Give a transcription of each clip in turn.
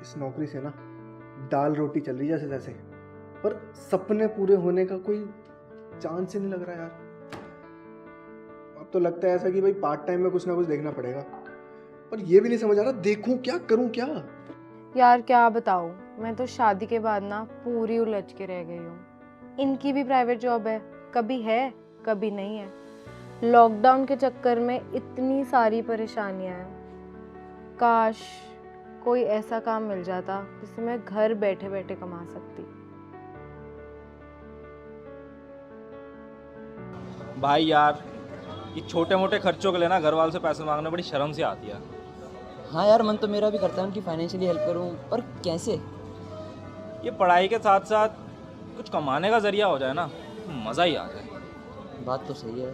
इस नौकरी से ना दाल रोटी चल रही जैसे तैसे, पर सपने पूरे होने का कोई चांस ही नहीं लग रहा यार। अब तो लगता है ऐसा कि भाई पार्ट टाइम में कुछ ना कुछ देखना पड़ेगा, पर ये भी नहीं समझ आ रहा देखूं क्या करूं क्या। यार क्या बताऊं, मैं तो शादी के बाद ना पूरी उलझ के रह गई हूँ। इनकी भी प्राइवेट जॉब है कभी नहीं है। लॉकडाउन के चक्कर में इतनी सारी परेशानियां हैं। काश कोई ऐसा काम मिल जाता जिससे मैं घर बैठे बैठे कमा सकती। भाई यार, ये छोटे मोटे खर्चों के लिए ना घर वालों से पैसे मांगने बड़ी शर्म सी आती है। हाँ यार, मन तो मेरा भी करता है उनकी फाइनेंशियली हेल्प करूँ, पर कैसे? ये पढ़ाई के साथ साथ कुछ कमाने का जरिया हो जाए ना तो मज़ा ही आ जाए। बात तो सही है।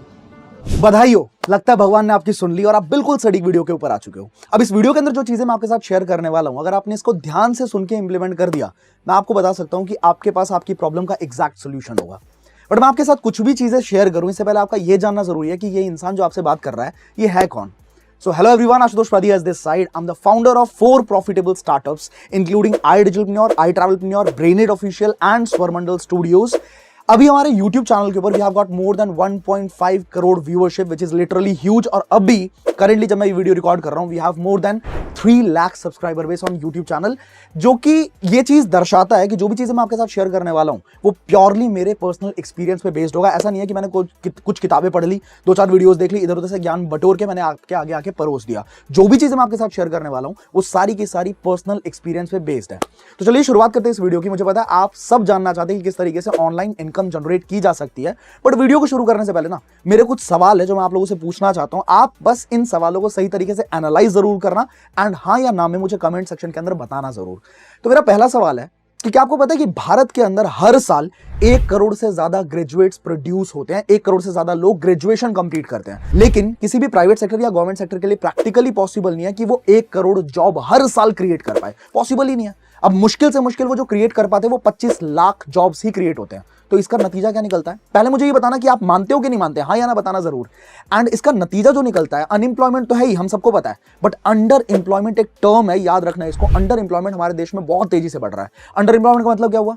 बधाई हो, लगता है भगवान ने आपकी सुन ली और आप बिल्कुल सटीक वीडियो के ऊपर आ चुके हो। अब इस वीडियो के अंदर जो चीजें मैं आपके साथ शेयर करने वाला हूं, अगर आपने इसको ध्यान से सुन के इंप्लीमेंट कर दिया, मैं आपको बता सकता हूं कि आपके पास आपकी प्रॉब्लम का एग्जैक्ट सोल्यूशन होगा। बट मैं आपके साथ कुछ भी चीजें शेयर करूं इससे पहले आपका यह जानना जरूरी है कि ये इंसान जो आपसे बात कर रहा है ये है कौन। So hello everyone, Ashutosh Pradhi as this side. I'm the founder of 4 profitable startups including iDigitalpreneur, iTravelpreneur, Brainade Official and Swarmandal Studios. अभी हमारे YouTube चैनल के ऊपर we have got more than 1.5 crore viewership which is literally huge. और अभी currently जब मैं ये video record कर रहा हूं we have more than 3 lakh subscriber base on YouTube channel, जो कि ये चीज दर्शाता है कि जो भी चीजें मैं आपके साथ शेयर करने वाला हूं वो प्योरली मेरे पर्सनल एक्सपीरियंस पे बेस्ड होगा। ऐसा नहीं है कि मैंने कुछ किताबें पढ़ ली, 2-4 वीडियोस देख ली, इधर उधर से ज्ञान बटोर के मैंने आपके आगे आके परोस दिया। जो भी चीजें मैं आपके साथ शेयर करने वाला हूं वो सारी की सारी पर्सनल एक्सपीरियंस पे बेस्ड है। तो चलिए शुरुआत करते हैं इस वीडियो की। मुझे पता है आप सब जानना चाहते हैं कि किस तरीके से ऑनलाइन इनकम जनरेट की जा सकती है, बट वीडियो को शुरू करने से पहले ना मेरे कुछ सवाल है जो मैं आप लोगों से पूछना चाहता हूं। आप बस इन सवालों को सही तरीके से एनालाइज जरूर करना एंड हाँ या ना में मुझे कमेंट सेक्शन के अंदर बताना जरूर। तो मेरा पहला सवाल है कि क्या आपको पता है कि भारत के अंदर हर साल 1 करोड़ से ज्यादा ग्रेजुएट्स प्रोड्यूस होते हैं, 1 करोड़ से ज्यादा लोग ग्रेजुएशन कंप्लीट करते हैं, लेकिन किसी भी प्राइवेट सेक्टर या गवर्नमेंट सेक्टर के लिए प्रैक्टिकली पॉसिबल नहीं है कि वो 1 करोड़ जॉब हर साल क्रिएट कर पाए। पॉसिबल ही नहीं है। अब मुश्किल से मुश्किल वो जो क्रिएट कर पाते हैं वो 25 लाख जॉब्स ही क्रिएट होते हैं। तो इसका नतीजा क्या निकलता है? पहले मुझे ये बताना कि आप मानते हो कि नहीं मानते, हाँ या ना बताना जरूर। एंड इसका नतीजा जो निकलता है, अनएम्प्लॉयमेंट तो है ही, हम सबको पता है, बट अंडर एम्प्लॉयमेंट एक टर्म है, याद रखना है इसको। अंडर एम्प्लॉयमेंट हमारे देश में बहुत तेजी से बढ़ रहा है। अंडर एम्प्लॉयमेंट का मतलब क्या हुआ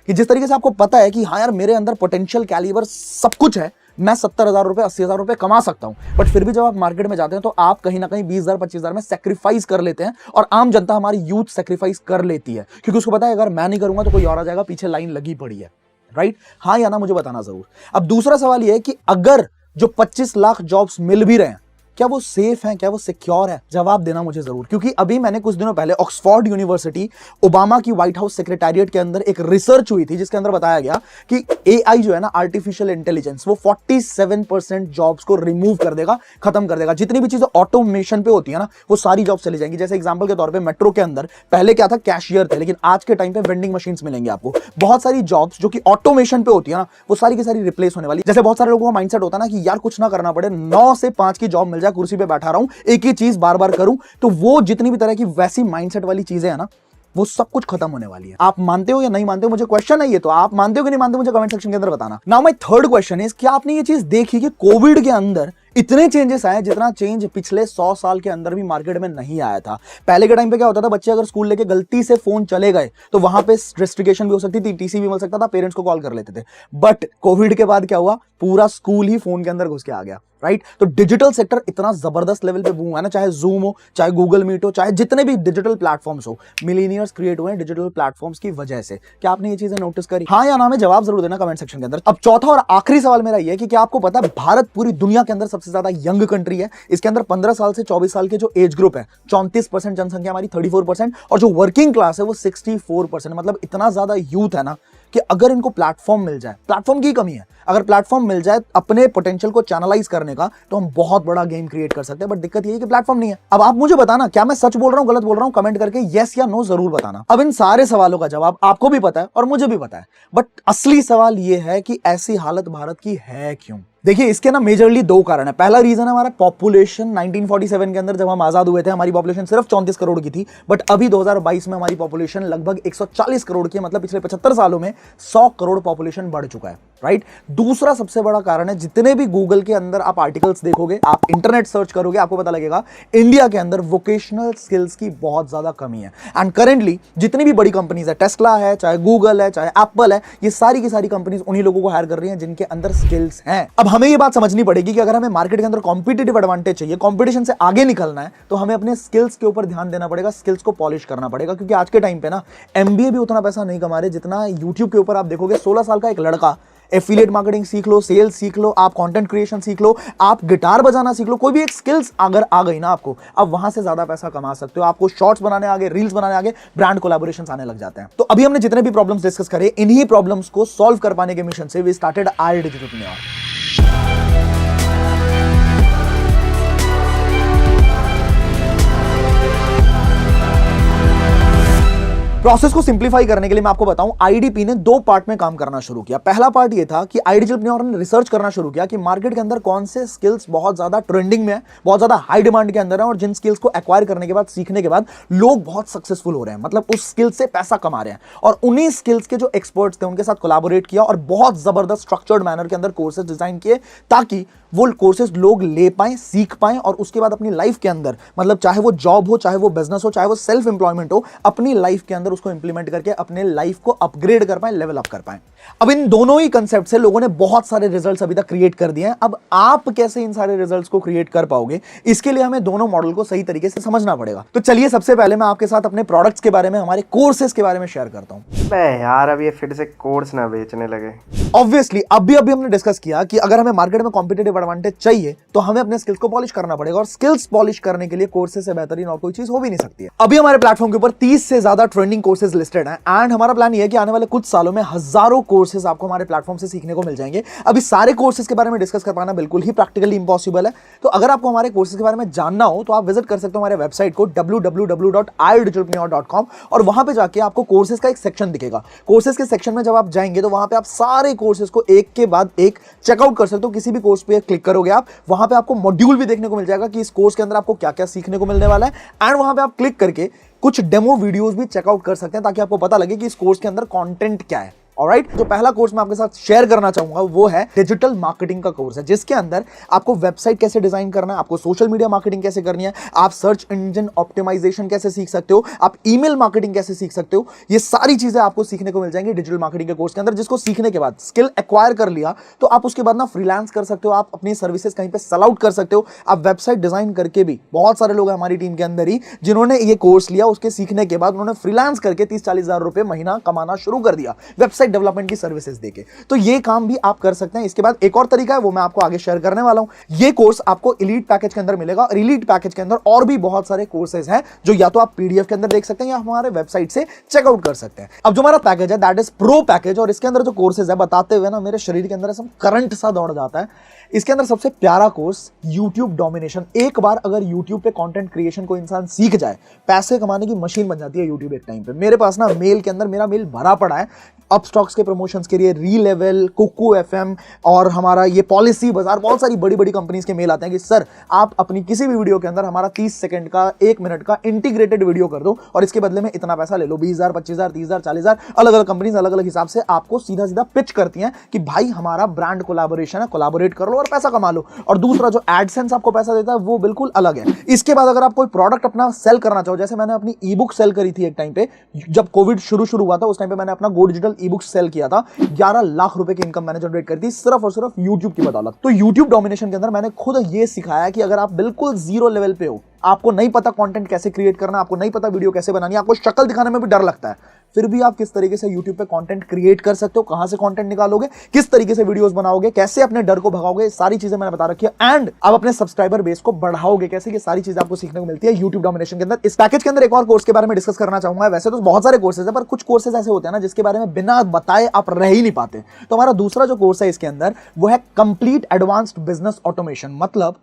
कि जिस तरीके से आपको पता है कि हाँ यार मेरे अंदर पोटेंशियल कैलिबर सब कुछ है, मैं 70,000 रुपए 80,000 रुपए कमा सकता हूं, बट फिर भी जब आप मार्केट में जाते हैं तो आप कहीं ना कहीं 20,000 25,000 में सेक्रीफाइस कर लेते हैं। और आम जनता, हमारी यूथ सेक्रीफाइस कर लेती है क्योंकि उसको पता है अगर मैं नहीं करूंगा तो कोई और आ जाएगा, पीछे लाइन लगी पड़ी है। राइट? हाँ या ना मुझे बताना जरूर। अब दूसरा सवाल यह है कि अगर जो 25 लाख जॉब्स मिल भी रहे हैं, क्या वो सेफ हैं, क्या वो सिक्योर है? जवाब देना मुझे जरूर, क्योंकि अभी मैंने कुछ दिनों पहले ऑक्सफोर्ड यूनिवर्सिटी, ओबामा की व्हाइट हाउस सेक्रेटेरिएट के अंदर एक रिसर्च हुई थी जिसके अंदर बताया गया कि एआई जो है ना, आर्टिफिशियल इंटेलिजेंस, वो 47% जॉब्स को रिमूव कर देगा, खत्म कर देगा। जितनी भी चीजें ऑटोमेशन पे होती है ना वो सारी जॉब्स चली जाएंगी। जैसे एग्जांपल के तौर पे मेट्रो के अंदर पहले क्या था, कैशियर थे, लेकिन आज के टाइम पे वेंडिंग मशीन्स मिलेंगे आपको। बहुत सारी जॉब्स जो कि ऑटोमेशन पे होती है ना वो सारी की सारी रिप्लेस होने वाली। जैसे बहुत सारे लोगों का माइंडसेट होता है ना कि यार कुछ ना करना पड़े, 9 से 5 की जॉब मिल जाए, कुर्सी पे बैठा रहूं, एक ही चीज बार बार करूं, तो वो जितनी भी तरह की वैसी माइंडसेट वाली चीजें हैं ना वो सब कुछ खत्म होने वाली है। आप मानते हो या नहीं मानते हो? मुझे क्वेश्चन है ये, तो आप मानते हो कि नहीं मानते मुझे कमेंट सेक्शन के अंदर बताना। Now my third question is, क्या आपने ये चीज देखी कि कोविड के अंदर इतने चेंजेस आए जितना चेंज पिछले 100 साल के अंदर भी मार्केट में नहीं आया था? पहले के टाइम पे क्या होता था, बच्चे अगर स्कूल लेके गलती से फोन चले गए तो वहां पे रेस्ट्रिक्शन भी हो सकती थी, टीसी भी मिल सकता था, पेरेंट्स को कॉल कर लेते थे। बट कोविड के बाद क्या हुआ, पूरा स्कूल ही फोन के अंदर घुस के आ गया। राइट? तो डिजिटल सेक्टर इतना जबरदस्त लेवल पे बूम है ना, चाहे जूम हो, चाहे गूगल मीट हो, चाहे जितने भी डिजिटल प्लेटफॉर्म्स हो, मिलीनियर्स क्रिएट हुए हैं डिजिटल प्लेटफॉर्म्स की वजह से। क्या आपने ये चीजें नोटिस करी? हाँ या ना में जवाब जरूर देना कमेंट सेक्शन के अंदर। अब चौथा और आखिरी सवाल मेरा ये है कि क्या आपको पता है भारत पूरी दुनिया के अंदर सबसे ज्यादा यंग कंट्री है। इसके अंदर 15 साल से 24 साल के जो एज ग्रुप है, 34% जनसंख्या हमारी, 34%, और जो वर्किंग क्लास है वो 64%। मतलब इतना ज्यादा यूथ है ना कि अगर इनको प्लेटफॉर्म मिल जाए, प्लेटफॉर्म की कमी है, अगर प्लेटफॉर्म मिल जाए अपने पोटेंशियल को चैनलाइज करने का, तो हम बहुत बड़ा गेम क्रिएट कर सकते हैं। बट दिक्कत ये है कि प्लेटफॉर्म नहीं है। अब आप मुझे बताना, क्या मैं सच बोल रहा हूं, गलत बोल रहा हूं? कमेंट करके यस या नो जरूर बताना। अब इन सारे सवालों का जवाब आपको भी पता है और मुझे भी पता है, बट असली सवाल यह है कि ऐसी हालत भारत की है क्यों? देखिए, इसके ना मेजरली 2 कारण है। पहला रीजन है हमारा पॉपुलेशन। 1947 के अंदर जब हम आजाद हुए थे हमारी पॉपुलेशन सिर्फ 34 करोड़ की थी, बट अभी 2022 में हमारी पॉपुलेशन लगभग 140 करोड़ की है। मतलब पिछले 75 सालों में 100 करोड़ पॉपुलेशन बढ़ चुका है। राइट। दूसरा सबसे बड़ा कारण है, जितने भी गूगल के अंदर आप आर्टिकल्स देखोगे, आप इंटरनेट सर्च करोगे, आपको पता लगेगा इंडिया के अंदर वोकेशनल स्किल्स की बहुत ज्यादा कमी है। एंड करेंटली जितनी भी बड़ी कंपनीज है, टेस्ला है, चाहे गूगल है, चाहे एप्पल है, ये सारी की सारी कंपनीज उन्हीं लोगों को हायर कर रही हैं जिनके अंदर स्किल्स हैं। अब हमें ये बात समझनी पड़ेगी कि अगर हमें मार्केट के अंदर कॉम्पिटिटिव एडवांटेज चाहिए, कंपटीशन से आगे निकलना है, तो हमें अपने स्किल्स के ऊपर ध्यान देना पड़ेगा, स्किल्स को पॉलिश करना पड़ेगा। क्योंकि आज के टाइम पे ना एमबीए भी उतना पैसा नहीं कमा रहे जितना यूट्यूब के ऊपर आप देखोगे 16 साल का एक लड़का एफिलिएट मार्केटिंग सीख लो, सेल्स सीख लो, आप कंटेंट क्रिएशन सीख लो, आप गिटार बजाना सीख लो, कोई भी एक स्किल्स अगर आ गई ना आपको, अब वहां से ज्यादा पैसा कमा सकते हो। आपको शॉर्ट्स बनाने आगे, रील्स बनाने आगे, ब्रांड कोलैबोरेशंस आने लग जाते हैं। तो अभी हमने जितने भी प्रॉब्लम्स डिस्कस करे, इन्हीं प्रॉब्लम्स को सॉल्व कर पाने के मिशन से वी स्टार्टेड आयल डिजिटल। प्रोसेस को सिंप्लीफाई करने के लिए मैं आपको बताऊं, आईडीपी ने 2 पार्ट में काम करना शुरू किया। पहला पार्ट ये था कि आईडीपी ने रिसर्च करना शुरू किया कि मार्केट के अंदर कौन से स्किल्स बहुत ज्यादा ट्रेंडिंग में है, बहुत ज्यादा हाई डिमांड के अंदर है, और जिन स्किल्स को एक्वायर करने के बाद, सीखने के बाद लोग बहुत सक्सेसफुल हो रहे हैं, मतलब उस स्किल से पैसा कमा रहे हैं। और उन्हीं स्किल्स के जो एक्सपर्ट्स थे उनके साथ कोलैबोरेट किया और बहुत जबरदस्त स्ट्रक्चर्ड मैनर के अंदर कोर्सेज डिजाइन किए, ताकि वो कोर्सेज लोग ले पाएं, सीख पाएं, और उसके बाद अपनी लाइफ के अंदर, मतलब चाहे वो जॉब हो, चाहे वो बिजनेस हो, चाहे वो सेल्फ एम्प्लॉयमेंट हो, अपनी लाइफ के अंदर उसको इंप्लीमेंट करके अपने लाइफ को अपग्रेड कर पाएं, लेवल अप कर पाएं। अब इन दोनों ही कंसेप्ट से लोगों ने बहुत सारे रिजल्ट्स अभी तक क्रिएट कर दिए हैं। अब आप कैसे इन सारे रिजल्ट्स को क्रिएट कर पाओगे, इसके लिए हमें दोनों मॉडल को सही तरीके से समझना पड़ेगा। तो चलिए सबसे पहले मैं आपके साथ अपने प्रोडक्ट्स के बारे में, हमारे कोर्सेज के बारे में शेयर करता हूं। बे यार, अब ये फिर से कोर्स ना बेचने लगे। ऑब्वियसली अभी हमने डिस्कस किया कि अगर हमें मार्केट में कॉम्पिटिटिव एडवांटेज चाहिए तो हमें अपने स्किल्स को पॉलिश करना पड़ेगा, और स्किल्स पॉलिश करने के लिए कोर्सेज से बेहतरीन और कोई चीज हो भी नहीं सकती है। अभी हमारे प्लेटफॉर्म के ऊपर 30 से ज्यादा ट्रेंडिंग कोर्सेज लिस्टेड हैं, एंड हमारा प्लान ये है कि आने वाले कुछ सालों में हजारों कोर्सेज आपको हमारे प्लेटफॉर्म से सीखने को मिल जाएंगे। अभी सारे कोर्सेज के बारे में डिस्कस कर पाना बिल्कुल ही प्रैक्टिकली इंपॉसिबल है। तो अगर आपको हमारे कोर्सेज के बारे में जानना हो तो आप विजिट कर सकते हो हमारे वेबसाइट को www.ieldigitalpreneur.com, और वहां पे जाके आपको कोर्सेज का एक सेक्शन दिखेगा। कोर्सेज के सेक्शन में जब आप जाएंगे तो वहां पे आप सारे कोर्सेज को एक के बाद एक चेकआउट कर सकते हो। किसी भी कोर्स पे क्लिक करोगे आप, वहां पे आपको मॉड्यूल भी देखने को मिल जाएगा कि इस कोर्स के अंदर आपको क्या क्या सीखने को मिलने वाला है, एंड वहां पे आप क्लिक करके कुछ डेमो वीडियोस भी चेकआउट कर सकते हैं, ताकि आपको पता लगे कि इस कोर्स के अंदर कंटेंट क्या है। ऑलराइट, जो पहला कोर्स मैं आपके साथ शेयर करना चाहूंगा वो है डिजिटल मार्केटिंग का कोर्स है, जिसके अंदर आपको वेबसाइट कैसे डिजाइन करना है, आपको सोशल मीडिया मार्केटिंग कैसे करनी है, आप सर्च इंजन ऑप्टिमाइजेशन कैसे सीख सकते हो, आप ईमेल मार्केटिंग कैसे सीख सकते हो, ये सारी चीजें आपको सीखने को मिल जाएंगी डिजिटल मार्केटिंग के कोर्स के अंदर। जिसको सीखने के बाद, स्किल एक्वायर कर लिया, तो आप उसके बाद ना फ्रीलांस कर सकते हो, आप अपनी सर्विसेज कहीं पे सेल आउट कर सकते हो, आप वेबसाइट डिजाइन करके भी, बहुत सारे लोग हैं हमारी टीम के अंदर ही जिन्होंने ये कोर्स लिया, उसके सीखने के बाद उन्होंने फ्रीलांस करके 30-40 हजार रुपए महीना कमाना शुरू कर दिया वेबसाइट डेवलपमेंट की सर्विसेज देके। तो ये काम भी आप कर सकते हैं। इसके बाद एक और तरीका है, वो मैं आपको आगे शेयर करने वाला हूं। ये कोर्स आपको एलीट पैकेज के अंदर मिलेगा, और एलीट पैकेज के अंदर और भी बहुत सारे कोर्सेज हैं जो या तो आप पीडीएफ के अंदर देख सकते हैं या हमारे वेबसाइट से चेकआउट कर सकते हैं। अब जो हमारा पैकेज है दैट इज प्रो पैकेज, और इसके अंदर जो कोर्सेज है बताते हुए ना मेरे शरीर के अंदर सब करंट सा दौड़ जाता है। इसके अंदर सबसे प्यारा कोर्स YouTube डोमिनेशन। एक बार अगर YouTube पे कंटेंट क्रिएशन को इंसान सीख जाए, पैसे कमाने की मशीन बन जाती है YouTube एक टाइम पे। मेरे पास ना मेल के अंदर मेरा मेल भरा पड़ा है अपस्टॉक्स के प्रमोशंस के लिए, रीलेवल, कुकू एफएम और हमारा ये पॉलिसी बाजार, बहुत सारी बड़ी बड़ी कंपनीज के मेल आते हैं कि सर आप अपनी किसी भी वीडियो के अंदर हमारा 30 सेकंड का, 1 मिनट का इंटीग्रेटेड वीडियो कर दो और इसके बदले में इतना पैसा ले लो। 20,000, 25,000, 30,000, 40,000, अलग अलग कंपनीज अलग अलग हिसाब से आपको सीधा सीधा पिच करती हैं कि भाई हमारा ब्रांड कोलैबोरेशन है, कोलैबोरेट कर लो और पैसा कमा लो। और दूसरा जो एडसेंस आपको पैसा देता है वो बिल्कुल अलग है। इसके बाद अगर आप कोई प्रोडक्ट अपना सेल करना चाहो, जैसे मैंने अपनी ई बुक सेल करी थी एक टाइम पे, जब कोविड शुरू हुआ था उस टाइम पे मैंने अपना go digital e book sale किया था, 11 लाख रुपए की इनकम मैंने जनरेट कर दी सिर्फ और सिर्फ YouTube की बदौलत। तो YouTube डोमिनेशन के अंदर मैंने खुद ये सिखाया कि अगर आप बिल्कुल जीरो लेवल पे हो, आपको नहीं पता कंटेंट कैसे क्रिएट करना, आपको नहीं पता वीडियो कैसे बनानी, आपको शक्ल दिखाने में भी डर लगता है, फिर भी आप किस तरीके से YouTube पे कंटेंट क्रिएट कर सकते हो, कहां से कंटेंट निकालोगे, किस तरीके से वीडियोस बनाओगे, कैसे अपने डर को भगाओगे, सारी चीजें मैंने बता रखी है। एंड आप अपने सब्सक्राइबर बेस को बढ़ाओगे कैसे, ये सारी चीजें आपको सीखने को मिलती है YouTube डोमिनेशन के अंदर। इस पैकेज के अंदर एक और कोर्स के बारे में डिस्कस करना चाहूंगा। वैसे तो बहुत सारे कोर्सेज है, पर कुछ कोर्सेज ऐसे होते हैं ना जिसके बारे में बिना बताए आप रह ही नहीं पाते। तो हमारा दूसरा जो कोर्स है इसके अंदर वो है कंप्लीट एडवांस्ड बिजनेस ऑटोमेशन। मतलब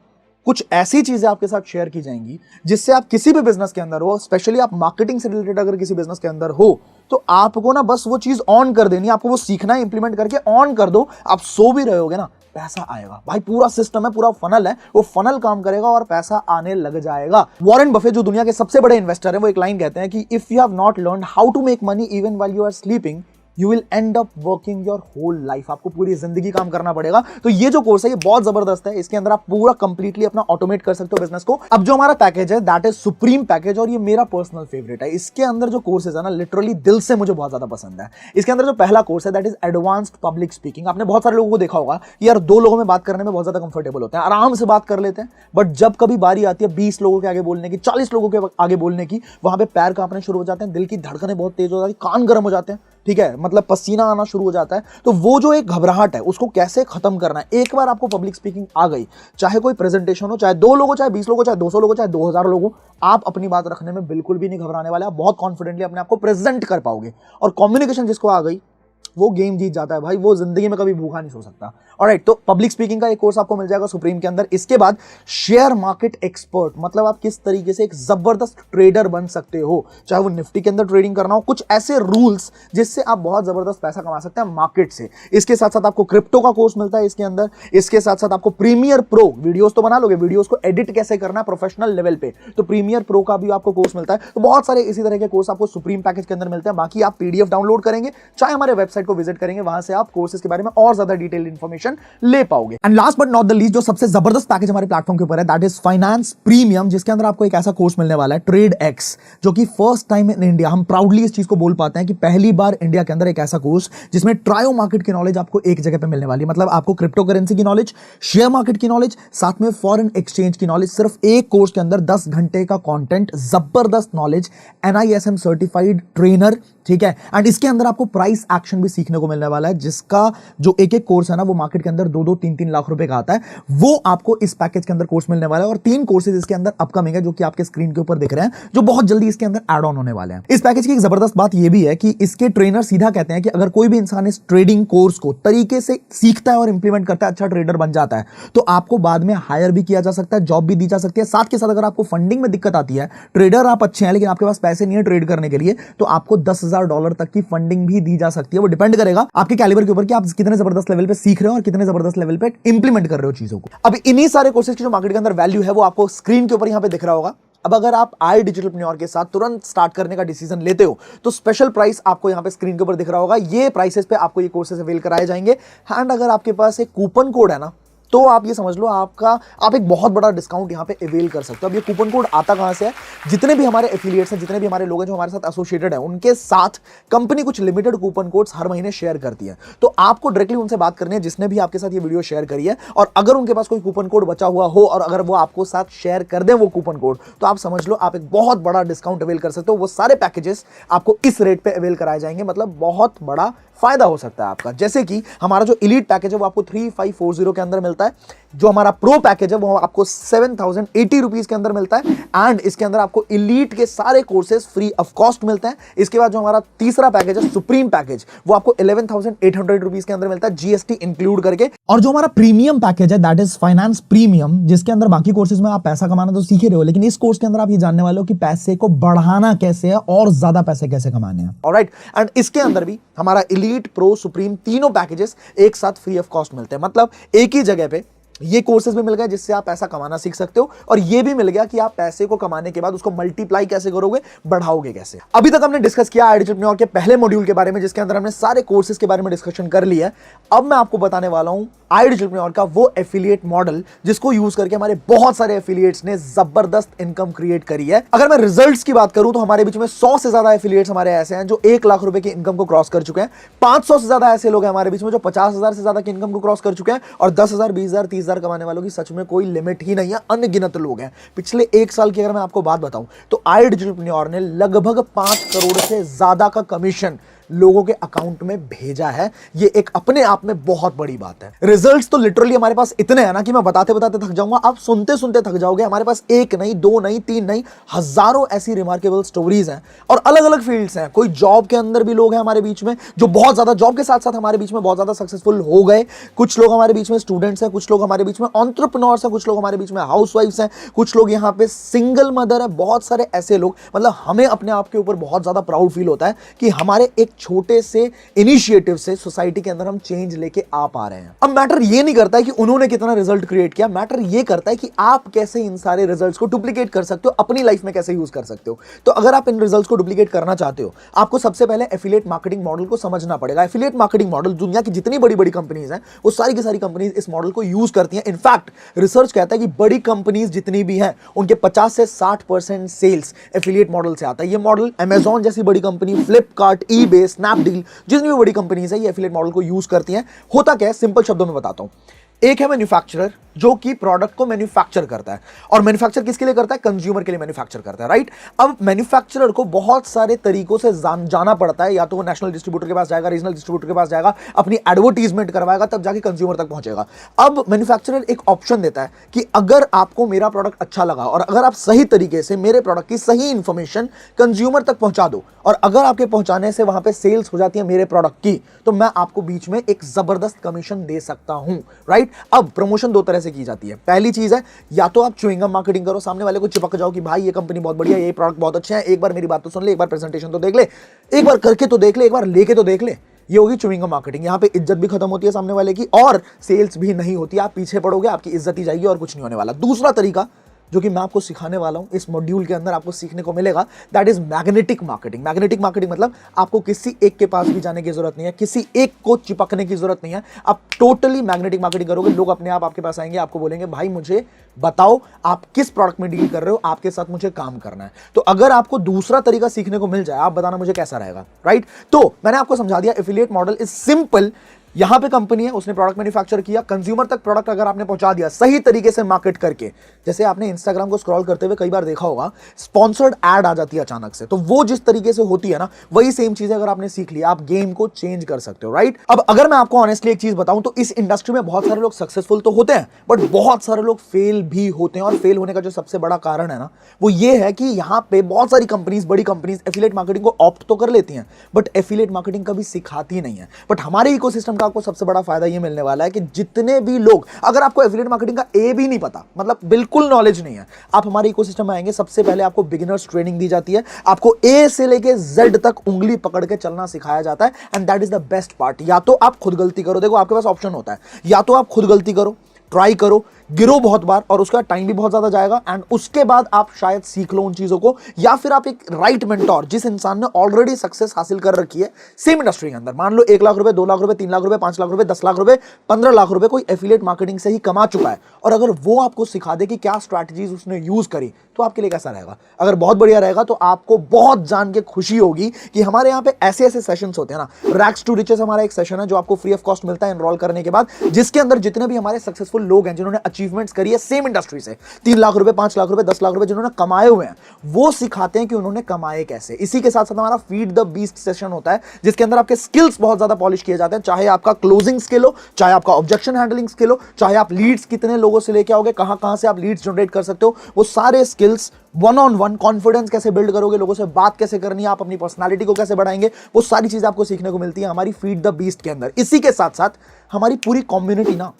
कुछ ऐसी चीजें आपके साथ शेयर की जाएंगी जिससे आप किसी भी बिजनेस के अंदर हो, स्पेशली आप मार्केटिंग से रिलेटेड अगर किसी बिजनेस के अंदर हो, तो आपको ना बस वो चीज ऑन कर देनी है, आपको वो सीखना है, इंप्लीमेंट करके ऑन कर दो। आप सो भी रहे होगे ना, पैसा आएगा भाई। पूरा सिस्टम है, पूरा फनल है, वो फनल काम करेगा और पैसा आने लग जाएगा। वॉरेन बफे जो दुनिया के सबसे बड़े इन्वेस्टर है, वो एक लाइन कहते हैं कि if you have not learn how to make money even while you are sleeping, you will end up working your whole life. आपको पूरी जिंदगी काम करना पड़ेगा। तो ये जो कोर्स है ये बहुत जबरदस्त है। इसके अंदर आप पूरा कंप्लीटली अपना ऑटोमेट कर सकते हो बिजनेस को। अब जो हमारा पैकेज है दैट इज सुप्रीम पैकेज, और ये मेरा पर्सनल फेवरेट है। इसके अंदर जो कोर्सेज है ना, लिटरली दिल से मुझे बहुत ज्यादा पसंद है। इसके अंदर जो पहला कोर्स है that is advanced public speaking. आपने बहुत सारे लोगों को देखा होगा यार, 2 लोगों में बात करने में बहुत ज्यादा कंफर्टेबल होते हैं, आराम से बात कर लेते हैं, बट जब कभी बारी आती है 20 लोगों के आगे बोलने की, 40 लोगों के आगे बोलने की, वहां पे पैर कांपने शुरू हो जाते हैं, दिल की धड़कनें बहुत तेज हो जाती है, कान गर्म हो जाते हैं, ठीक है, मतलब पसीना आना शुरू हो जाता है। तो वो जो एक घबराहट है उसको कैसे खत्म करना है, एक बार आपको पब्लिक स्पीकिंग आ गई, चाहे कोई प्रेजेंटेशन हो, चाहे 2 लोग हो, चाहे 20 लोग हो, चाहे 200 लोग हो, चाहे 2000 लोग हो, आप अपनी बात रखने में बिल्कुल भी नहीं घबराने वाले। आप बहुत कॉन्फिडेंटली अपने आप को प्रेजेंट कर पाओगे। और कम्युनिकेशन जिसको आ गई वो गेम जीत जाता है भाई, वो जिंदगी में कभी भूखा नहीं सो सकता। ऑलराइट, तो पब्लिक स्पीकिंग का एक कोर्स आपको मिल जाएगा सुप्रीम के अंदर। इसके बाद शेयर मार्केट एक्सपर्ट, मतलब आप किस तरीके से एक जबरदस्त ट्रेडर बन सकते हो, चाहे वो निफ्टी के अंदर ट्रेडिंग करना हो, कुछ ऐसे रूल्स जिससे आप बहुत जबरदस्त पैसा कमा सकते हैं मार्केट से। इसके साथ साथ आपको क्रिप्टो का कोर्स मिलता है इसके अंदर। इसके साथ साथ आपको प्रीमियर प्रो, वीडियोस तो बना लोगे, वीडियोस को एडिट कैसे करना है प्रोफेशनल लेवल पे, तो प्रीमियर प्रो का भी आपको कोर्स मिलता है। तो बहुत सारे इसी तरह के कोर्स आपको सुप्रीम पैकेज के अंदर मिलते हैं। बाकी आप पीडीएफ डाउनलोड करेंगे, चाहे हमारे वेबसाइट को विजिट करेंगे, वहां से आप कोर्सेज के बारे में और ज्यादा डिटेल इंफॉर्मेशन ले पाओगे। And last but not the least, जो सबसे जबरदस्त पैकेज हमारे प्लेटफॉर्म के ऊपर है दैट इज फाइनेंस प्रीमियम, जिसके अंदर आपको एक ऐसा कोर्स मिलने वाला है ट्रेड एक्स, जो कि फर्स्ट टाइम इन इंडिया, हम प्राउडली इस चीज को बोल पाते हैं कि पहली बार इंडिया के अंदर एक ऐसा कोर्स जिसमें ट्रायो मार्केट की नॉलेज आपको एक जगह पे मिलने वाली है। मतलब आपको क्रिप्टो करेंसी की नॉलेज, शेयर मार्केट की नॉलेज, साथ में फॉरेन एक्सचेंज की नॉलेज, सिर्फ एक कोर्स के अंदर 10 घंटे का कंटेंट, जबरदस्त नॉलेज, NISM सर्टिफाइड ट्रेनर, ठीक है। एंड इसके अंदर आपको प्राइस एक्शन भी सीखने को मिलने वाला है, जिसका जो एक एक कोर्स है ना वो मार्केट के अंदर 2-2, 3-3 लाख रुपए का आता है। वो आपको इस पैकेज के अंदर कोर्स मिलने वाला है। और 3 कोर्सेज इसके अंदर अपकमिंग है जो कि आपके स्क्रीन के ऊपर दिख रहे हैं, जो बहुत जल्दी इसके अंदर ऐड ऑन होने वाले हैं। इस पैकेज की एक जबरदस्त बात यह भी है कि इसके ट्रेनर सीधा कहते हैं कि अगर कोई भी इंसान इस ट्रेडिंग कोर्स को तरीके से सीखता है और इंप्लीमेंट करता है, अच्छा ट्रेडर बन जाता है, तो आपको बाद में हायर भी किया जा सकता है, जॉब भी दी जा सकती है। साथ के साथ अगर आपको फंडिंग में दिक्कत आती है, ट्रेडर आप अच्छे हैं लेकिन आपके पास पैसे नहीं है ट्रेड करने के लिए, तो आपको $10,000 तक की फंडिंग भी दी जा सकती है। वो डिपेंड करेगा आपके कैलिबर के ऊपर कि आप कितने जबरदस्त लेवल पे सीख रहे हो और कितने जबरदस्त लेवल पे इंप्लीमेंट कर रहे हो चीजों को। अब इन्हीं सारे कोर्सेज की जो मार्केट के अंदर वैल्यू है वो आपको स्क्रीन के ऊपर यहां पे दिख रहा होगा। अब अगर आप आई डिजिटलप्रेन्योर के साथ तुरंत स्टार्ट करने का डिसीजन लेते हो तो स्पेशल प्राइस आपको यहां पे स्क्रीन के ऊपर दिख रहा होगा। ये प्राइसेस पे आपको ये कोर्सेज अवेल कराए जाएंगे। एंड अगर आपके पास एक कूपन कोड है ना, तो आप ये समझ लो आप एक बहुत बड़ा डिस्काउंट यहां पे अवेल कर सकते हो। अब ये कूपन कोड आता कहां से है? जितने भी हमारे एफिलिएट्स हैं, जितने भी हमारे लोग हैं जो हमारे साथ एसोसिएटेड है, उनके साथ कंपनी कुछ लिमिटेड कूपन कोड्स हर महीने शेयर करती है। तो आपको डायरेक्टली उनसे बात करनी है जिसने भी आपके साथ ये वीडियो शेयर करी है, और अगर उनके पास कोई कूपन कोड बचा हुआ हो और अगर वो आपको साथ शेयर कर दें वो कूपन कोड, तो आप समझ लो आप एक बहुत बड़ा डिस्काउंट अवेल कर सकते हो। वो सारे पैकेजेस आपको इस रेट पे अवेल कराए जाएंगे, मतलब बहुत बड़ा फायदा हो सकता है आपका। जैसे कि हमारा जो एलीट पैकेज है वो आपको 3540 के अंदर मिलता है, जो हमारा प्रो पैकेज है वो आपको 7080 रुपीज के अंदर मिलता है। एंड इसके अंदर आपको एलीट के सारे कोर्सेज फ्री ऑफ कॉस्ट मिलते हैं। इसके बाद जो हमारा तीसरा पैकेज है सुप्रीम पैकेज, वो आपको 11800 रुपीज के अंदर मिलता है, GST इंक्लूड करके। और जो हमारा प्रीमियम पैकेज है दैट इज फाइनेंस प्रीमियम, जिसके अंदर बाकी कोर्सेज में आप पैसा कमाना तो सीख ही रहे हो, लेकिन इस कोर्स के अंदर आप ये जानने वाले हो कि पैसे को बढ़ाना कैसे है और ज्यादा पैसे कैसे कमाने हैं। ऑलराइट, एंड इसके अंदर भी हमारा एलीट, प्रो, सुप्रीम तीनों पैकेजेस एक साथ फ्री ऑफ कॉस्ट मिलते हैं। मतलब एक ही जगह पे ये कोर्सेज भी मिल गए जिससे आप पैसा कमाना सीख सकते हो, और ये भी मिल गया कि आप पैसे को कमाने के बाद उसको मल्टीप्लाई कैसे करोगे, बढ़ाओगे कैसे। अभी तक हमने डिस्कस किया आई डिजिटलप्रेन्योर के पहले मॉड्यूल के बारे में, जिसके अंदर हमने सारे कोर्सेज के बारे में डिस्कशन कर लिया है। अब मैं आपको बताने वाला हूं आई डिजिटलप्रेन्योर का वो एफिलिएट मॉडल जिसको यूज करके हमारे बहुत सारे एफिलिएट्स ने जबरदस्त इनकम क्रिएट करी है। अगर मैं रिजल्ट्स की बात करूं तो हमारे बीच में 100 से ज्यादा एफिलिएट्स हमारे ऐसे हैं जो 1 लाख रुपए की इनकम को क्रॉस कर चुके हैं। 500 से ज्यादा ऐसे लोग हैं हमारे बीच में जो 50,000 से ज्यादा की इनकम को क्रॉस कर चुके हैं, और 10,000, 20,000, 30,000 कमाने वालों की में कोई लिमिट ही नहीं है, अनगिनत लोग हैं। पिछले 1 साल की अगर मैं आपको बात बताऊं तो आई डिजिटलप्रेन्योर ने लगभग 5 करोड़ से ज्यादा का कमीशन लोगों के अकाउंट में भेजा है। ये एक अपने आप में बहुत बड़ी बात है। रिजल्ट्स तो लिटरली हमारे पास इतने हैं ना कि मैं बताते बताते थक जाऊंगा, आप सुनते सुनते थक जाओगे। हमारे पास 1 नहीं, 2 नहीं, 3 नहीं, हजारों ऐसी रिमार्केबल स्टोरीज हैं, और अलग अलग फील्ड्स हैं। कोई जॉब के अंदर भी लोग हैं हमारे बीच में जो बहुत ज्यादा जॉब के साथ साथ हमारे बीच में बहुत ज्यादा सक्सेसफुल हो गए। कुछ लोग हमारे बीच में स्टूडेंट्स हैं, कुछ लोग हमारे बीच में एंटरप्रेन्योर्स हैं, कुछ लोग हमारे बीच में हाउसवाइफ्स हैं, कुछ लोग यहाँ पे सिंगल मदर है। बहुत सारे ऐसे लोग, मतलब हमें अपने आप के ऊपर बहुत ज्यादा प्राउड फील होता है कि हमारे एक छोटे से इनिशिएटिव से सोसाइटी के अंदर हम चेंज लेके आ पा रहे हैं। अब मैटर ये नहीं करता है कि उन्होंने कितना रिजल्ट क्रिएट किया, मैटर ये करता है कि आप कैसे इन सारे रिजल्ट्स को डुप्लीकेट कर सकते हो, अपनी लाइफ में कैसे यूज कर सकते हो। तो अगर आप इन रिजल्ट्स को डुप्लीकेट करना चाहते हो, आपको सबसे पहले एफिलिएट मार्केटिंग मॉडल को समझना पड़ेगा। एफिलिएट मार्केटिंग मॉडल, दुनिया की जितनी बड़ी बड़ी कंपनीज हैं वो सारी की सारी कंपनीज इस मॉडल को यूज करती हैं। इनफैक्ट रिसर्च कहता है कि बड़ी कंपनीज जितनी भी हैं उनके 50 से 60% सेल्स एफिलिएट मॉडल से आता है। ये मॉडल अमेजॉन जैसी बड़ी कंपनी, फ्लिपकार्ट, ईबे, स्नैपडील, जितनी भी बड़ी कंपनीज है ये एफिलिएट मॉडल को यूज करती हैं। होता क्या है, सिंपल शब्दों में बताता हूं। एक है मैन्युफैक्चरर जो कि प्रोडक्ट को मैन्युफैक्चर करता है, और मैन्युफैक्चर किसके लिए करता है, कंज्यूमर के लिए मैन्युफैक्चर करता है, राइट। अब मैन्युफैक्चरर को बहुत सारे तरीकों से जाना पड़ता है, या तो वो नेशनल डिस्ट्रीब्यूटर के पास जाएगा, रीजनल डिस्ट्रीब्यूटर के पास जाएगा, अपनी एडवर्टीजमेंट करवाएगा, तब जाके कंज्यूमर तक पहुंचेगा। अब मैन्युफैक्चरर एक ऑप्शन देता है कि अगर आपको मेरा प्रोडक्ट अच्छा लगा और अगर आप सही तरीके से मेरे प्रोडक्ट की सही इंफॉर्मेशन कंज्यूमर तक पहुंचा दो, और अगर आपके पहुंचाने से वहां पे सेल्स हो जाती है मेरे प्रोडक्ट की, तो मैं आपको बीच में एक जबरदस्त कमीशन दे सकता हूं, राइट। अब प्रमोशन दो तरह से की जाती है। पहली चीज है, या तो आप च्युइंगम मार्केटिंग करो, सामने वाले को चिपक जाओ कि भाई ये कंपनी बहुत बढ़िया है, ये प्रोडक्ट बहुत अच्छे हैं, एक बार मेरी बात तो सुन ले, एक बार प्रेजेंटेशन तो देख ले, एक बार करके तो देख ले, एक बार लेके तो देख ले। ये होगी च्युइंगम मार्केटिंग। यहाँ पे इज्जत भी खत्म होती है सामने वाले की और सेल्स भी नहीं होती, आप पीछे पड़ोगे, आपकी इज्जत ही जाएगी और कुछ नहीं होने वाला। दूसरा तरीका जो कि मैं आपको सिखाने वाला हूं इस मॉड्यूल के अंदर, आपको सीखने को मिलेगा, that is magnetic marketing. Magnetic marketing मतलब आपको किसी एक के पास भी जाने की जरूरत नहीं है, किसी एक को चिपकने की जरूरत नहीं है, आप टोटली मैग्नेटिक मार्केटिंग करोगे। लोग अपने आप आपके पास आएंगे, आपको बोलेंगे भाई मुझे बताओ आप किस प्रोडक्ट में डील कर रहे हो, आपके साथ मुझे काम करना है। तो अगर आपको दूसरा तरीका सीखने को मिल जाए, आप बताना मुझे कैसा रहेगा, राइट। तो मैंने आपको समझा दिया, एफिलिएट मॉडल इज सिंपल। यहां पे कंपनी है, उसने प्रोडक्ट मैन्युफैक्चर किया, कंज्यूमर तक प्रोडक्ट अगर आपने पहुंचा दिया सही तरीके से मार्केट करके, जैसे आपने इंस्टाग्राम को स्क्रॉल करते हुए कई बार देखा होगा, स्पॉन्सर्ड ऐड आ जाती है अचानक से, तो वो जिस तरीके से होती है ना, वही सेम चीज अगर आपने सीख लिया, आप गेम को चेंज कर सकते हो, राइट। अब अगर मैं आपको ऑनेस्टली एक चीज बताऊं तो इस इंडस्ट्री में बहुत सारे लोग सक्सेसफुल तो होते हैं, बट बहुत सारे लोग फेल भी होते हैं। और फेल होने का जो सबसे बड़ा कारण है ना, वो ये है कि यहां पे बहुत सारी कंपनीज, बड़ी कंपनीज एफिलिएट मार्केटिंग को ऑप्ट तो कर लेती हैं, बट एफिलिएट मार्केटिंग कभी सिखाती नहीं है। बट हमारे इकोसिस्टम का आपको सबसे बड़ा फायदा ये मिलने वाला है कि जितने भी लोग, अगर आपको एफिलिएट मार्केटिंग का ए भी नहीं पता, मतलब बिल्कुल नॉलेज नहीं है, आप हमारे इकोसिस्टम में आएंगे, सबसे पहले आपको बिगिनर्स ट्रेनिंग दी जाती है, आपको ए से लेके जेड तक उंगली पकड़ के चलना सिखाया जाता है, and that is the best part. या तो आप खुद गलती करो, देखो आपके पास ऑप्शन होता है, या तो आप खुद गलती करो, ट्राई करो, गिरो बहुत बार, और उसका टाइम भी बहुत ज्यादा जाएगा, एंड उसके बाद आप शायद सीख लो उन चीजों को, या फिर आप एक राइट मेंटोर, जिस इंसान ने ऑलरेडी सक्सेस हासिल कर रखी है सेम इंडस्ट्री के अंदर, मान लो 1 लाख रुपए, 2 लाख रुपए, 3 लाख रुपए, 5 लाख रुपए, 10 लाख रुपए, 15 लाख रुपए कोई एफिलिएट मार्केटिंग से ही कमा चुका है, और अगर वो आपको सिखा दे कि क्या स्ट्रैटेजीज उसने यूज करी, तो आपके लिए कैसा रहेगा। अगर बहुत बढ़िया रहेगा तो आपको बहुत जान के खुशी होगी कि हमारे यहाँ पे ऐसे ऐसे सेशंस होते हैं ना। रैक्स टू रिचेस हमारा एक सेशन है जो आपको फ्री ऑफ कॉस्ट मिलता है एनरोल करने के बाद, जिसके अंदर जितने भी हमारे सक्सेसफुल लोग हैं जिन्होंने अचीवमेंट्स करी है सेम इंडस्ट्री से, 3 लाख रुपए, 5 लाख रुपए, 10 लाख रुपए जिन्होंने कमाए हुए हैं, वो सिखाते हैं कि उन्होंने कमाए कैसे। इसी के साथ साथ हमारा फीड द बीस्ट सेशन होता है, जिसके अंदर आपके स्किल्स बहुत ज्यादा पॉलिश किए जाते हैं, चाहे आपका क्लोजिंग स्किल हो, चाहे आपका ऑब्जेक्शन हैंडलिंग स्किल हो, चाहे आप लीड्स कितने लोगों से लेके आओगे, कहां से आप लीड्स जनरेट कर सकते हो, वो सारे skills, one on one confidence कैसे बिल्ड करोगे, लोगों से बात कैसे करनी है, आप अपनी पर्सनालिटी को कैसे बढ़ाएंगे, वो सारी चीजें आपको सीखने को मिलती है हमारी फीड द बीस्ट के अंदर। इसी के साथ साथ हमारी पूरी कम्युनिटी ना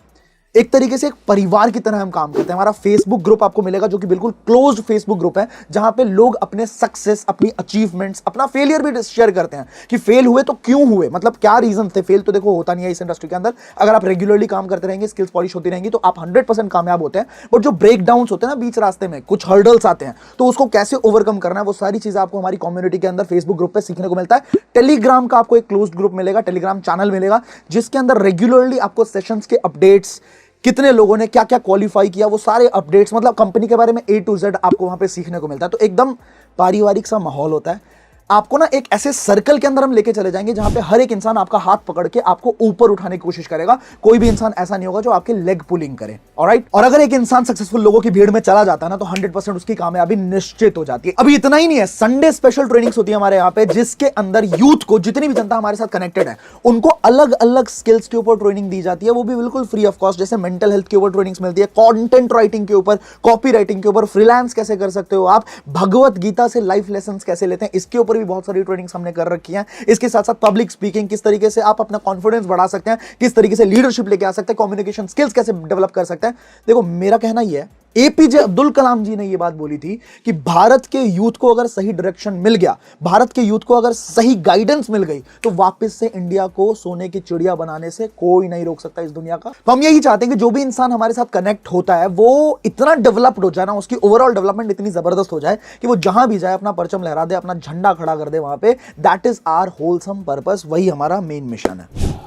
एक तरीके से एक परिवार की तरह हम काम करते हैं। हमारा फेसबुक ग्रुप आपको मिलेगा जो कि बिल्कुल क्लोज्ड फेसबुक ग्रुप है, जहां पे लोग अपने सक्सेस, अपनी अचीवमेंट्स, अपना फेलियर भी शेयर करते हैं कि फेल हुए तो क्यों हुए, मतलब क्या रीजन थे। फेल तो देखो होता नहीं है इस इंडस्ट्री के अंदर, अगर आप रेगुलरली काम करते रहेंगे, स्किल्स पॉलिश होती रहेंगी, तो आप 100% कामयाब होते हैं। बट जो ब्रेक डाउन्स होते हैं ना बीच रास्ते में, कुछ हर्डल्स आते हैं, तो उसको कैसे ओवरकम करना है, वो सारी चीजें आपको हमारी कम्युनिटी के अंदर फेसबुक ग्रुप पे सीखने को मिलता है। टेलीग्राम का आपको एक क्लोज्ड ग्रुप मिलेगा, टेलीग्राम चैनल मिलेगा, जिसके अंदर रेगुलरली आपको सेशंस के अपडेट्स, कितने लोगों ने क्या क्या क्वालिफाई किया, वो सारे अपडेट्स, मतलब कंपनी के बारे में A to Z आपको वहां पे सीखने को मिलता है। तो एकदम पारिवारिक सा माहौल होता है। आपको ना एक ऐसे सर्कल के अंदर हम लेके चले जाएंगे जहां पे हर एक इंसान आपका हाथ पकड़ के आपको ऊपर उठाने की कोशिश करेगा। कोई भी इंसान ऐसा नहीं होगा जो आपके लेग पुलिंग करे, ऑलराइट। और अगर एक इंसान सक्सेसफुल लोगों की भीड़ में चला जाता है ना, तो 100% उसकी कामयाबी निश्चित हो जाती है। अभी इतना ही नहीं है, संडे स्पेशल ट्रेनिंग्स होती है हमारे यहाँ पे, जिसके अंदर यूथ को, जितनी भी जनता हमारे साथ कनेक्टेड है, उनको अलग अलग स्किल्स के ऊपर ट्रेनिंग दी जाती है, वो भी बिल्कुल फ्री ऑफ कॉस्ट। जैसे मेंटल हेल्थ के ऊपर ट्रेनिंग्स मिलती है, कंटेंट राइटिंग के ऊपर, कॉपी राइटिंग के ऊपर, फ्रीलांस कैसे कर सकते हो आप, भगवत गीता से लाइफ लेसन कैसे लेते हैं, इसके ऊपर भी बहुत सारी ट्रेनिंग्स हमने कर रखी है। इसके साथ साथ पब्लिक स्पीकिंग, किस तरीके से आप अपना कॉन्फिडेंस बढ़ा सकते हैं, किस तरीके से लीडरशिप लेके आ सकते हैं, कम्युनिकेशन स्किल्स कैसे डेवलप कर सकते हैं। देखो मेरा कहना यह है एपीजे अब्दुल कलाम जी ने यह बात बोली थी कि भारत के यूथ को अगर सही डायरेक्शन मिल गया, भारत के यूथ को अगर सही गाइडेंस मिल गई, तो वापस से इंडिया को सोने की चिड़िया बनाने से कोई नहीं रोक सकता इस दुनिया का। तो हम यही चाहते हैं कि जो भी इंसान हमारे साथ कनेक्ट होता है वो इतना डेवलप्ड हो जाए ना, उसकी ओवरऑल डेवलपमेंट इतनी जबरदस्त हो जाए कि वो जहां भी जाए अपना परचम लहरा दे, अपना झंडा खड़ा कर दे वहां पे। That is our wholesome purpose, वही हमारा मेन मिशन है।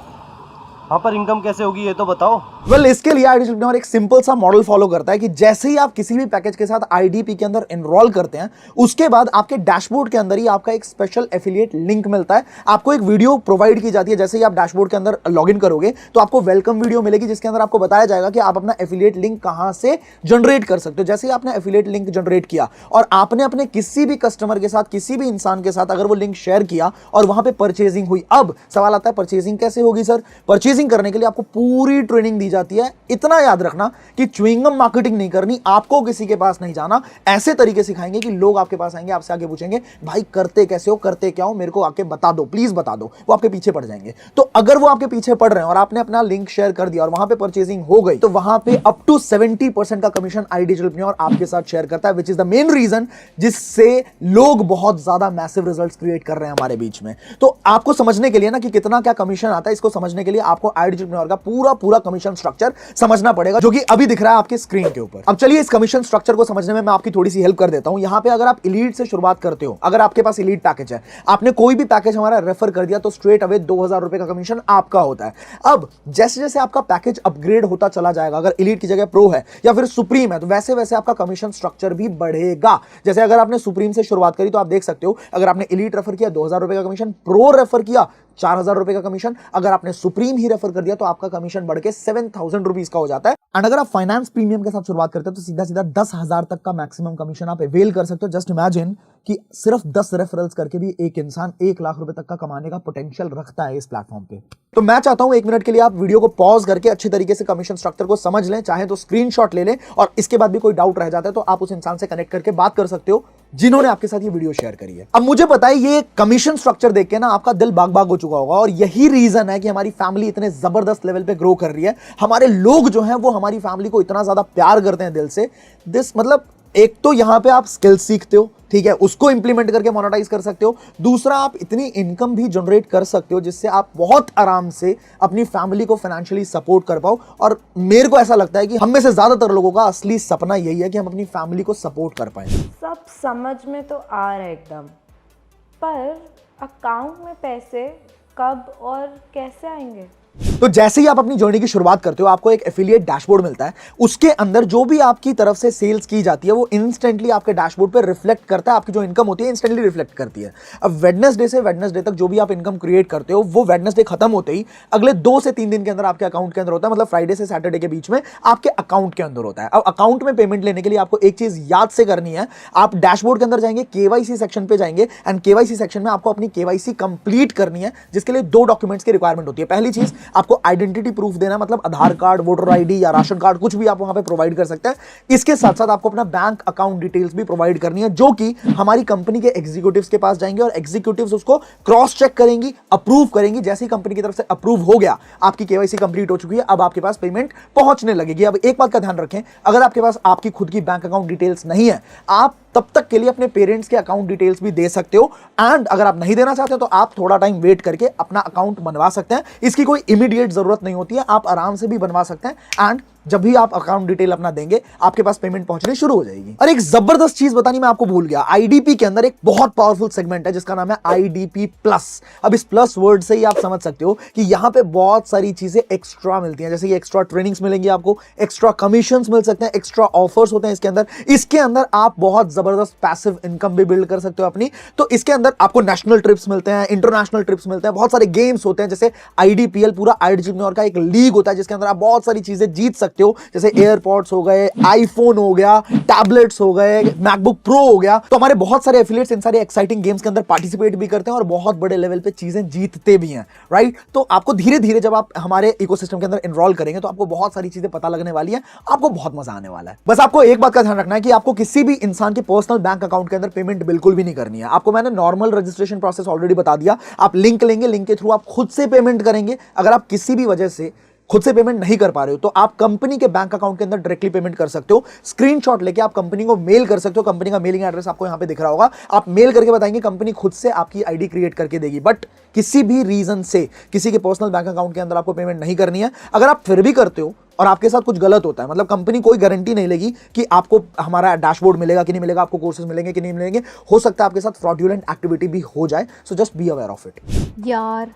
वहाँ पर इनकम कैसे होगी ये तो बताओ। वेल इसके लिए आईडी एंटरप्रेन्योर एक सिंपल सा मॉडल फॉलो करता है कि जैसे ही आप किसी भी पैकेज के साथ आईडीपी के अंदर एनरोल करते हैं, उसके बाद आपके डैशबोर्ड के अंदर ही आपका एक स्पेशल एफिलिएट लिंक मिलता है। आपको एक वीडियो प्रोवाइड की जाती है। जैसे ही आप डैशबोर्ड के अंदर लॉगिन करोगे तो आपको वेलकम वीडियो मिलेगी, जिसके अंदर आपको बताया जाएगा कि आप अपना एफिलिएट लिंक कहां से जनरेट कर सकते हो। जैसे ही आपने एफिलिएट लिंक जनरेट किया और आपने अपने किसी भी कस्टमर के साथ, किसी भी इंसान के साथ अगर वो लिंक शेयर किया और वहां पे परचेजिंग हुई, अब सवाल आता है परचेजिंग कैसे होगी सर? परचेजिंग करने के लिए आपको पूरी ट्रेनिंग दी जाती है। इतना याद रखना कि च्युइंगम मार्केटिंग नहीं करनी, आपको किसी के पास नहीं जाना। ऐसे तरीके सिखाएंगे कि लोग आपके पास आएंगे, आपसे आगे पूछेंगे भाई करते कैसे हो, करते क्या हो, मेरे को आके बता दो, प्लीज बता दो। वो आपके पीछे पड़ जाएंगे। तो अगर वो आपके पीछे पड़ रहे हैं और आपने अपना लिंक शेयर कर दिया और वहां पे परचेजिंग हो गई, तो वहां पे अप टू 70% का कमीशन आईडी एंटरप्रेन्योर आपके साथ शेयर करता है, which is the main reason जिससे लोग बहुत ज्यादा मैसिव रिजल्ट्स क्रिएट कर रहे हैं हमारे बीच में। तो आपको समझने के लिए ना कि कितना क्या कमीशन आता है, इसको समझने के लिए आपको आईडी एंटरप्रेन्योर का पूरा कमीशन स्ट्रक्चर समझना पड़ेगा, जो कि अभी दिख रहा है आपके स्क्रीन के ऊपर। अब चलिए इस कमीशन स्ट्रक्चर को समझने में मैं आपकी थोड़ी सी हेल्प कर देता हूं। यहां पे अगर आप एलीट से शुरुआत करते हो, अगर आपके पास एलीट पैकेज है, आपने कोई भी पैकेज हमारा रेफर कर दिया, तो स्ट्रेट अवे 2000 रुपए का कमीशन आपका होता है। अब जैसे जैसे आपका पैकेज अपग्रेड होता चला जाएगा, अगर एलीट की जगह प्रो है या फिर सुप्रीम है, तो वैसे वैसे आपका कमीशन स्ट्रक्चर भी बढ़ेगा। जैसे अगर आपने सुप्रीम से शुरुआत करी तो आप देख सकते हो, अगर आपने एलीट रेफर किया 2000 रुपए का कमीशन, प्रो रेफर किया 4000 रुपए का कमीशन, अगर आपने सुप्रीम ही रेफर कर दिया तो आपका कमीशन बढ़ के 7000 रुपीज का हो जाता है। एंड अगर आप फाइनेंस प्रीमियम के साथ शुरुआत करते हो तो सीधा सीधा 10,000 तक का मैक्सिमम कमीशन आप अवेल कर सकते हो। जस्ट इमेजिन कि सिर्फ 10 रेफरल्स करके भी एक इंसान 1 लाख रुपए तक का कमाने का पोटेंशियल रखता है इस प्लेटफॉर्म पे। तो मैं चाहता हूं 1 मिनट के लिए आप वीडियो को पॉज करके अच्छे तरीके से कमीशन स्ट्रक्चर को समझ लें, चाहे तो स्क्रीनशॉट ले लें, और इसके बाद भी कोई डाउट रह जाता है तो आप उस इंसान से कनेक्ट करके बात कर सकते हो जिन्होंने आपके साथ ये वीडियो शेयर करी है। अब मुझे पता है ये कमीशन स्ट्रक्चर देख के ना आपका दिल बाग बाग हो चुका होगा, और यही रीजन है कि हमारी फैमिली इतने जबरदस्त लेवल पे ग्रो कर रही है। हमारे लोग जो हैं वो हमारी फैमिली को इतना ज्यादा प्यार करते हैं दिल से। मतलब एक तो यहां पे आप स्किल सीखते हो, ठीक है, उसको इंप्लीमेंट करके मोनेटाइज कर सकते हो। दूसरा, आप इतनी इनकम भी जनरेट कर सकते हो जिससे आप बहुत आराम से अपनी फैमिली को फाइनेंशियली सपोर्ट कर पाओ। और मेरे को ऐसा लगता है कि हम में से ज्यादातर लोगों का असली सपना यही है कि हम अपनी फैमिली को सपोर्ट कर पाए। सब समझ में तो आ रहा है एकदम, पर अकाउंट में पैसे कब और कैसे आएंगे? तो जैसे ही आप अपनी जर्नी की शुरुआत करते हो, आपको एक एफिलिएट डैशबोर्ड मिलता है। उसके अंदर जो भी आपकी तरफ से सेल्स की जाती है वो इंस्टेंटली आपके डैशबोर्ड पे रिफ्लेक्ट करता है। आपकी जो इनकम होती है इंस्टेंटली रिफ्लेक्ट करती है। अब वेडनेसडे से वेडनेसडे तक जो भी आप इनकम क्रिएट करते हो, वो वेडनेसडे खत्म होते ही अगले 2 से 3 दिन के अंदर आपके अकाउंट के अंदर होता है। मतलब फ्राइडे से सैटरडे के बीच में आपके अकाउंट के अंदर होता है। अब अकाउंट में पेमेंट लेने के लिए आपको एक चीज याद से करनी है। आप डैशबोर्ड के अंदर जाएंगे, केवाईसी सेक्शन पे जाएंगे, एंड केवाईसी सेक्शन में आपको अपनी केवाईसी कंप्लीट करनी है, जिसके लिए 2 डॉक्यूमेंट्स की रिक्वायरमेंट होती है। पहली चीज, आपको आइडेंटिटी प्रूफ देना, मतलब आधार कार्ड, वोटर आईडी या राशन कार्ड, कुछ भी आप वहां पे प्रोवाइड कर सकते हैं। इसके साथ साथ आपको अपना बैंक अकाउंट डिटेल्स भी प्रोवाइड करनी है, जो कि हमारी कंपनी के एग्जीक्यूटिव्स के पास जाएंगे और एग्जीक्यूटिव्स उसको क्रॉस चेक करेंगी, अप्रूव करेंगी। जैसे ही कंपनी की तरफ से अप्रूव हो गया, आपकी केवाईसी कंप्लीट हो चुकी है, अब आपके पास पेमेंट पहुंचने लगेगी। अब एक बात का ध्यान रखें, अगर आपके पास आपकी खुद की बैंक अकाउंट डिटेल्स नहीं है, आप तब तक के लिए अपने पेरेंट्स के अकाउंट डिटेल्स भी दे सकते हो। एंड अगर आप नहीं देना चाहते हो तो आप थोड़ा टाइम वेट करके अपना अकाउंट बनवा सकते हैं। इसकी कोई इमीडिएट जरूरत नहीं होती है, आप आराम से भी बनवा सकते हैं। एंड जब भी आप अकाउंट डिटेल अपना देंगे, आपके पास पेमेंट पहुंचनी शुरू हो जाएगी। और एक जबरदस्त चीज बतानी मैं आपको भूल गया, आईडीपी के अंदर एक बहुत पावरफुल सेगमेंट है जिसका नाम है आईडीपी प्लस। अब इस प्लस वर्ड से ही आप समझ सकते हो कि यहां पे बहुत सारी चीजें एक्स्ट्रा मिलती हैं, जैसे कि एक्स्ट्रा ट्रेनिंग्स मिलेंगी आपको, एक्स्ट्रा कमीशंस मिल सकते हैं, एक्स्ट्रा ऑफर्स होते हैं इसके अंदर। इसके अंदर आप बहुत जबरदस्त पैसिव इनकम भी बिल्ड कर सकते हो अपनी। तो इसके अंदर आपको नेशनल ट्रिप्स मिलते हैं, इंटरनेशनल ट्रिप्स मिलते हैं, बहुत सारे गेम्स होते हैं, जैसे आईडीपीएल पूरा आईडीएंटरप्रेन्योर का एक लीग होता है जिसके अंदर आप बहुत सारी चीजें जीत सकते हो, जैसे एयरपॉड्स हो गए, आईफोन हो गया, टैबलेट्स हो गए, मैकबुक प्रो हो गया। तो हमारे बहुत सारे एफिलिएट्स इन सारे एक्साइटिंग गेम्स के अंदर पार्टिसिपेट भी करते हैं और बहुत बड़े लेवल पे चीजें जीतते भी हैं, राइट। तो आपको धीरे धीरे जब आप हमारे इकोसिस्टम के अंदर एनरोल करेंगे तो आपको बहुत सारी चीजें पता लगने वाली है, आपको बहुत मजा आने वाला है। बस आपको एक बात का ध्यान रखना है कि आपको किसी भी इंसान के पर्सनल बैंक अकाउंट के अंदर पेमेंट बिल्कुल भी नहीं करनी है। आपको मैंने नॉर्मल रजिस्ट्रेशन प्रोसेस ऑलरेडी बता दिया। आप लिंक लेंगे, लिंक के थ्रू आप खुद से पेमेंट करेंगे। अगर आप किसी भी वजह से खुद से पेमेंट नहीं कर पा रहे हो, तो आप कंपनी के बैंक अकाउंट के अंदर डायरेक्टली पेमेंट कर सकते हो। स्क्रीनशॉट लेके आप कंपनी को मेल कर सकते हो। कंपनी का मेलिंग एड्रेस आपको यहां पे दिख रहा होगा, आप मेल करके बताएंगे, कंपनी खुद से आपकी आईडी क्रिएट करके देगी। बट किसी भी रीजन से किसी के पर्सनल बैंक अकाउंट के अंदर आपको पेमेंट नहीं करनी है। अगर आप फिर भी करते हो और आपके साथ कुछ गलत होता है, मतलब कंपनी कोई गारंटी नहीं लेगी कि आपको हमारा डैशबोर्ड मिलेगा कि नहीं मिलेगा, आपको कोर्सेज मिलेंगे कि नहीं मिलेंगे। हो सकता है आपके साथ फ्रॉडुलेंट एक्टिविटी भी हो जाए, so just be aware of it. यार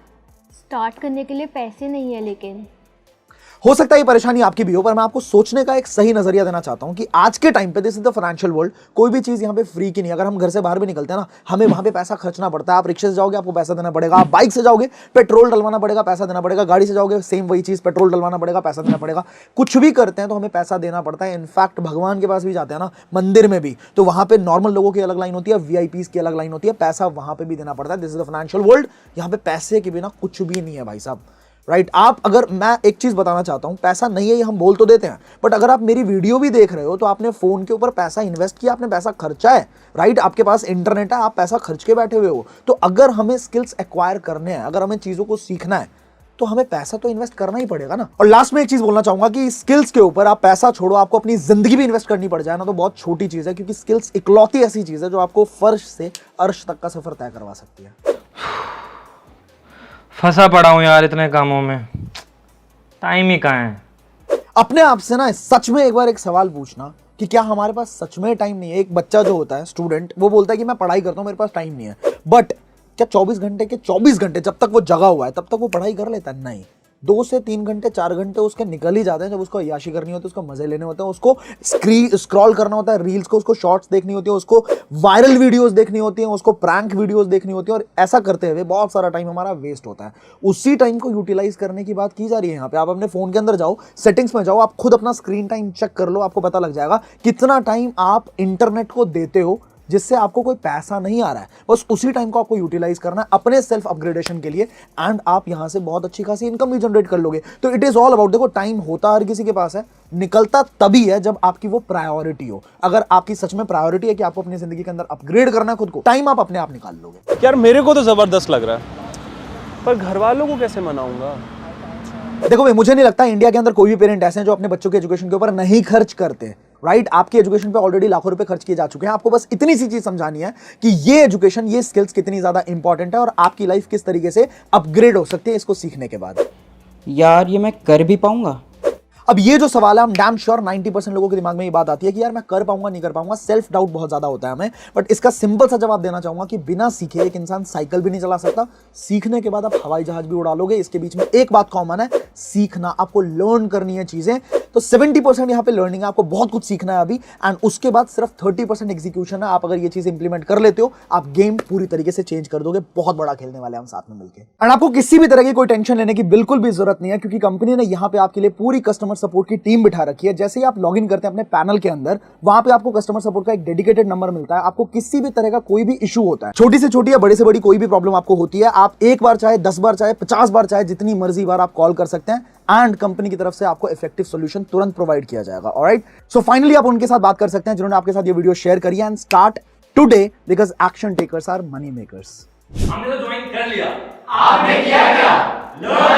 स्टार्ट करने के लिए पैसे नहीं है, लेकिन हो सकता है ये परेशानी आपकी भी हो, पर मैं आपको सोचने का एक सही नजरिया देना चाहता हूं कि आज के टाइम पे this is the financial world, कोई भी चीज यहां पे फ्री की नहीं। अगर हम घर से बाहर भी निकलते हैं ना, हमें वहां पे पैसा खर्चना पड़ता है। आप रिक्शे से जाओगे आपको पैसा देना पड़ेगा, आप बाइक से जाओगे पेट्रोल डलवाना पड़ेगा, पैसा देना पड़ेगा, गाड़ी से जाओगे सेम वही चीज, पेट्रोल डलवाना पड़ेगा, पैसा देना पड़ेगा। कुछ भी करते हैं तो हमें पैसा देना पड़ता है। इनफैक्ट भगवान के पास भी जाते हैं ना, मंदिर में भी, तो वहां पे नॉर्मल लोगों की अलग लाइन होती है, वीआईपीज की अलग लाइन होती है, पैसा वहां पे भी देना पड़ता है। This is the financial world, यहाँ पे पैसे के बिना कुछ भी नहीं है भाई साहब, राइट। आप अगर, मैं एक चीज बताना चाहता हूं, पैसा नहीं है ये हम बोल तो देते हैं, बट अगर आप मेरी वीडियो भी देख रहे हो तो आपने फोन के ऊपर पैसा इन्वेस्ट किया, आपने पैसा खर्चा है, राइट। आपके पास इंटरनेट है, आप पैसा खर्च के बैठे हुए हो। तो अगर हमें स्किल्स एक्वायर करने हैं, अगर हमें चीजों को सीखना है, तो हमें पैसा तो इन्वेस्ट करना ही पड़ेगा ना। और लास्ट में एक चीज बोलना चाहूंगा कि स्किल्स के ऊपर आप पैसा छोड़ो, आपको अपनी जिंदगी भी इन्वेस्ट करनी पड़ जाए ना, तो बहुत छोटी चीज है, क्योंकि स्किल्स इकलौती ऐसी चीज है जो आपको फर्श से अर्श तक का सफर तय करवा सकती है। फंसा पड़ा हूं यार इतने कामों में, टाइम ही कहाँ है। अपने आप से ना सच में एक बार एक सवाल पूछना कि क्या हमारे पास सच में टाइम नहीं है। एक बच्चा जो होता है, स्टूडेंट, वो बोलता है कि मैं पढ़ाई करता हूं, मेरे पास टाइम नहीं है। बट क्या 24 घंटे के 24 घंटे जब तक वो जगा हुआ है तब तक वो पढ़ाई कर लेता है? नहीं। 2 से 3 घंटे 4 घंटे उसके निकल ही जाते हैं जब उसको अय्याशी करनी होती है, उसको मजे लेने होते हैं, उसको स्क्रॉल करना होता है रील्स को, उसको शॉर्ट्स देखनी होती है, उसको वायरल वीडियोस देखनी होती है, उसको प्रैंक वीडियोस देखनी होती है। और ऐसा करते हुए बहुत सारा टाइम हमारा वेस्ट होता है। उसी टाइम को यूटिलाइज करने की बात की जा रही है यहाँ पे। आप अपने फोन के अंदर जाओ, सेटिंग्स में जाओ, आप खुद अपना स्क्रीन टाइम चेक कर लो, आपको पता लग जाएगा कितना टाइम आप इंटरनेट को देते हो जिससे आपको कोई पैसा नहीं आ रहा है। बस उसी टाइम को आपको यूटिलाइज करना है अपने सेल्फ अपग्रेडेशन के लिए, एंड आप यहां से बहुत अच्छी खासी इनकम भी जनरेट कर लोगे। तो इट इज ऑल अबाउट, देखो टाइम होता हर किसी के पास है, निकलता तभी है जब आपकी वो प्रायोरिटी हो। अगर आपकी सच में प्रायोरिटी है कि आपको अपनी जिंदगी के अंदर अपग्रेड करना है खुद को, टाइम आप अपने आप निकाल लोगे। यार मेरे को तो जबरदस्त लग रहा है, पर घर वालों को कैसे मनाऊंगा? देखो भाई, मुझे नहीं लगता इंडिया के अंदर कोई भी पेरेंट ऐसे हैं जो अपने बच्चों के एजुकेशन के ऊपर नहीं खर्च करते, राइट। आपकी एजुकेशन पे ऑलरेडी लाखों रुपए खर्च किए जा चुके हैं। आपको बस इतनी सी चीज समझानी है कि ये एजुकेशन, ये स्किल्स कितनी ज्यादा इंपॉर्टेंट है और आपकी लाइफ किस तरीके से अपग्रेड हो सकती है इसको सीखने के बाद। यार ये मैं कर भी पाऊंगा? अब ये जो सवाल है, हम डैम श्योर 90% लोगों के दिमाग में ये बात आती है कि यार मैं कर पाऊंगा नहीं कर पाऊंगा, सेल्फ डाउट बहुत ज्यादा होता है हमें। बट इसका सिंपल सा जवाब देना चाहूंगा कि बिना सीखे एक इंसान साइकिल भी नहीं चला सकता। सीखने के बाद आप हवाई जहाज भी उड़ा लोगे। इसके बीच में एक बात कॉमन है, सीखना, आपको लर्न करनी है चीजें। तो 70% यहाँ पे लर्निंग है, आपको बहुत कुछ सीखना है अभी, एंड उसके बाद सिर्फ 30% एग्जीक्यूशन है। आप अगर ये चीज इंप्लीमेंट कर लेते हो, आप गेम पूरी तरीके से चेंज कर दोगे। बहुत बड़ा खेलने वाले हम साथ में मिलकर। एंड आपको किसी भी तरह की कोई टेंशन लेने की बिल्कुल भी जरूरत नहीं है, क्योंकि कंपनी ने यहाँ पे आपके लिए पूरी कस्टमर सपोर्ट की टीम रखी है। जैसे ही आप लॉगिन करते हैं अपने पैनल के अंदर, वहां पे आपको कस्टमर सपोर्ट का एक डेडिकेटेड नंबर मिलता है। आपको किसी भी तरह का कोई भी इशू होता है, छोटी से छोटी या बड़ी से बड़ी कोई भी प्रॉब्लम आपको होती है, आप एक बार चाहे 10 बार चाहे 50 बार चाहे जितनी मर्जी बार आप कॉल कर सकते हैं, एंड कंपनी की तरफ से आपको इफेक्टिव सॉल्यूशन तुरंत प्रोवाइड किया जाएगा। ऑलराइट, सो फाइनली आप उनके साथ बात कर सकते हैं जिन्होंने आपके साथ ये वीडियो शेयर करी है। And start today, because action takers are money makers. हमने तो ज्वाइन कर लिया, आपने किया क्या?